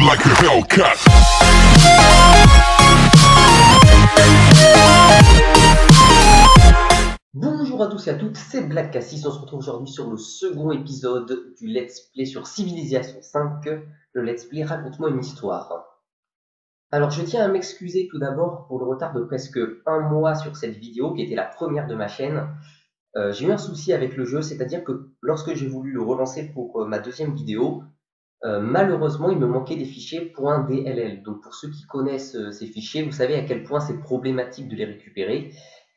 like a Hellcat. Bonjour à tous et à toutes, c'est Black Cassis. On se retrouve aujourd'hui sur le second épisode du Let's Play sur Civilization 5, le Let's Play Raconte-moi une histoire. Alors je tiens à m'excuser tout d'abord pour le retard de presque un mois sur cette vidéo qui était la première de ma chaîne. J'ai eu un souci avec le jeu, c'est-à-dire que lorsque j'ai voulu le relancer pour ma deuxième vidéo, malheureusement il me manquait des fichiers .dll. Donc pour ceux qui connaissent ces fichiers, vous savez à quel point c'est problématique de les récupérer.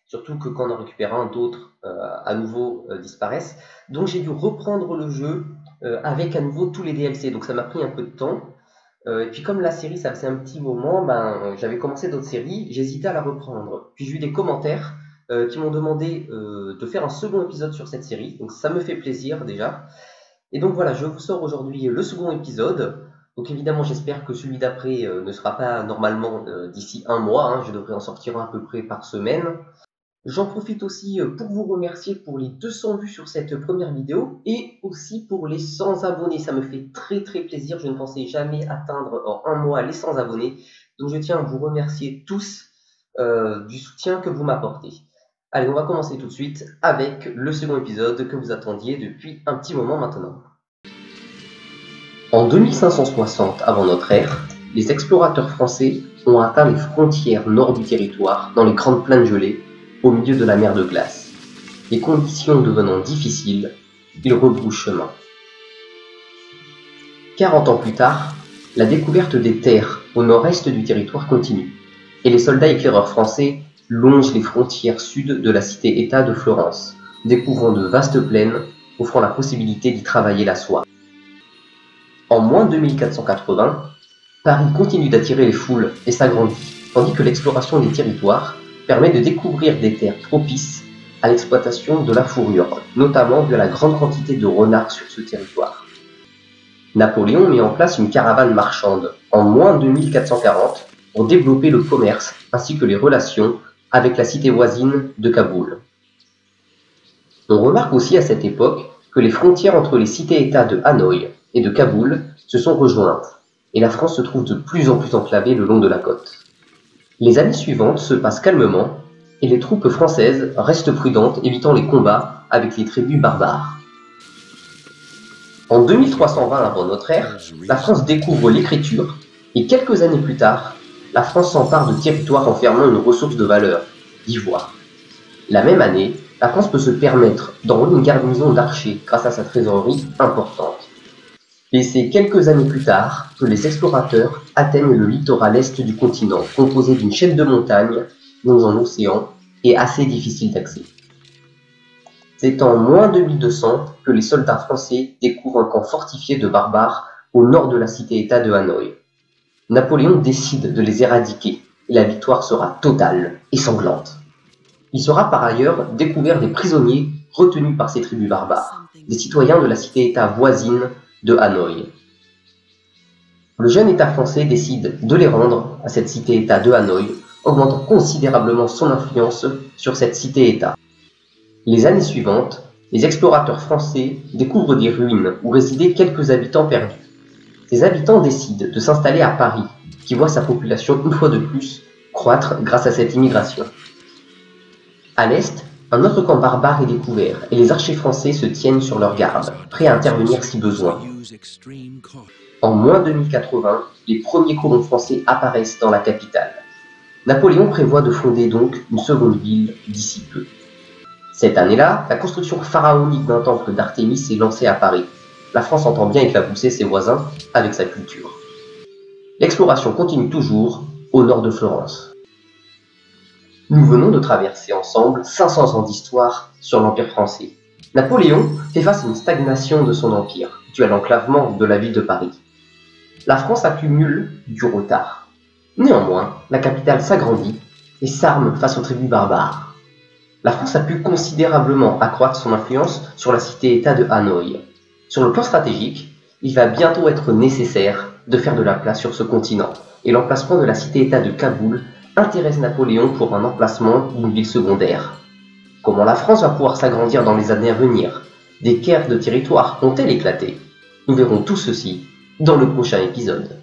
Surtout que quand on en récupère un, d'autres à nouveau disparaissent. Donc j'ai dû reprendre le jeu avec à nouveau tous les DLC. Donc ça m'a pris un peu de temps. Et puis comme la série, ça faisait un petit moment, j'avais commencé d'autres séries, j'hésitais à la reprendre. Puis j'ai eu des commentaires qui m'ont demandé de faire un second épisode sur cette série. Donc ça me fait plaisir déjà. Et donc voilà, je vous sors aujourd'hui le second épisode. Donc évidemment, j'espère que celui d'après ne sera pas normalement d'ici un mois. Hein. Je devrais en sortir un à peu près par semaine. J'en profite aussi pour vous remercier pour les 200 vues sur cette première vidéo et aussi pour les 100 abonnés. Ça me fait très plaisir. Je ne pensais jamais atteindre en un mois les 100 abonnés. Donc je tiens à vous remercier tous du soutien que vous m'apportez. Allez, on va commencer tout de suite avec le second épisode que vous attendiez depuis un petit moment maintenant. En 2560 avant notre ère, les explorateurs français ont atteint les frontières nord du territoire dans les grandes plaines gelées au milieu de la mer de glace. Les conditions devenant difficiles, ils rebroussent chemin. 40 ans plus tard, la découverte des terres au nord-est du territoire continue, et les soldats éclaireurs français longent les frontières sud de la cité-État de Florence, découvrant de vastes plaines offrant la possibilité d'y travailler la soie. En moins de 1480, Paris continue d'attirer les foules et s'agrandit, tandis que l'exploration des territoires permet de découvrir des terres propices à l'exploitation de la fourrure, notamment de la grande quantité de renards sur ce territoire. Napoléon met en place une caravane marchande en moins de 1440 pour développer le commerce ainsi que les relations avec la cité voisine de Kaboul. On remarque aussi à cette époque que les frontières entre les cités-États de Hanoï et de Kaboul se sont rejointes, et la France se trouve de plus en plus enclavée le long de la côte. Les années suivantes se passent calmement et les troupes françaises restent prudentes, évitant les combats avec les tribus barbares. En 2320 avant notre ère, la France découvre l'écriture et quelques années plus tard, la France s'empare de territoires enfermant une ressource de valeur, l'ivoire. La même année, la France peut se permettre d'enrôler une garnison d'archers grâce à sa trésorerie importante. Et c'est quelques années plus tard que les explorateurs atteignent le littoral est du continent, composé d'une chaîne de montagnes, dans un océan, et assez difficile d'accès. C'est en moins de 1200 que les soldats français découvrent un camp fortifié de barbares au nord de la cité-État de Hanoï. Napoléon décide de les éradiquer, et la victoire sera totale et sanglante. Il sera par ailleurs découvert des prisonniers retenus par ces tribus barbares, des citoyens de la cité-État voisine de Hanoï. Le jeune État français décide de les rendre à cette cité-État de Hanoï, augmentant considérablement son influence sur cette cité-État. Les années suivantes, les explorateurs français découvrent des ruines où résidaient quelques habitants perdus. Ces habitants décident de s'installer à Paris, qui voit sa population une fois de plus croître grâce à cette immigration. À l'est, un autre camp barbare est découvert et les archers français se tiennent sur leur garde, prêts à intervenir si besoin. En moins de 1080, les premiers colons français apparaissent dans la capitale. Napoléon prévoit de fonder donc une seconde ville d'ici peu. Cette année-là, la construction pharaonique d'un temple d'Artémis est lancée à Paris. La France entend bien éclabousser ses voisins avec sa culture. L'exploration continue toujours au nord de Florence. Nous venons de traverser ensemble 500 ans d'histoire sur l'Empire français. Napoléon fait face à une stagnation de son empire, due à l'enclavement de la ville de Paris. La France accumule du retard. Néanmoins, la capitale s'agrandit et s'arme face aux tribus barbares. La France a pu considérablement accroître son influence sur la cité-État de Hanoï. Sur le plan stratégique, il va bientôt être nécessaire de faire de la place sur ce continent, et l'emplacement de la cité-État de Kaboul intéresse Napoléon pour un emplacement d'une ville secondaire. Comment la France va pouvoir s'agrandir dans les années à venir? Des guerres de territoire ont-elles éclaté? Nous verrons tout ceci dans le prochain épisode.